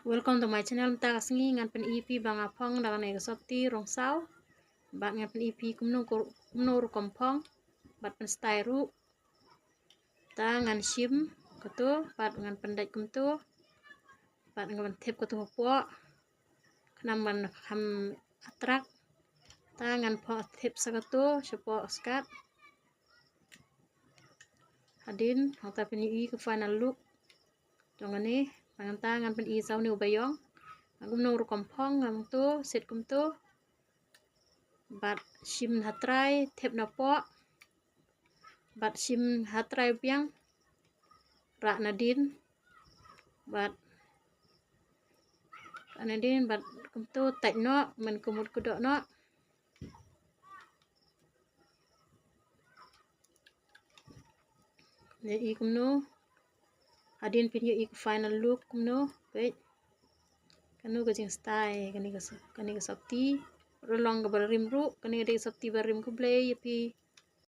Welcome to my channel. Ta kasengi ngan pen EP bang apong dagan ega sopti rong sao. Bat ngan pen EP kumno ru kompong. Bat pen style ta ngan shim kato. Bat ngan pen dai kumto. Bat ngan tip kato po. Kenam man ham atrak. Ta ngan po tip sakato sepo skat. Hadin hota pen EP ke final look. Jangan ni pangan ngan pen EP sau ni ubayong. Aku menurut kompong ngam tu set kum tu bat shim hatrai tep napo bat shim hatrai piang rak nadin bat kum tu tek no men kumut kudok no jadi kum no hadin pin i final look kum no baik kanu gajeng style kani ka sopti rolong ga barim ru kani ga sopti barim ku blay yapi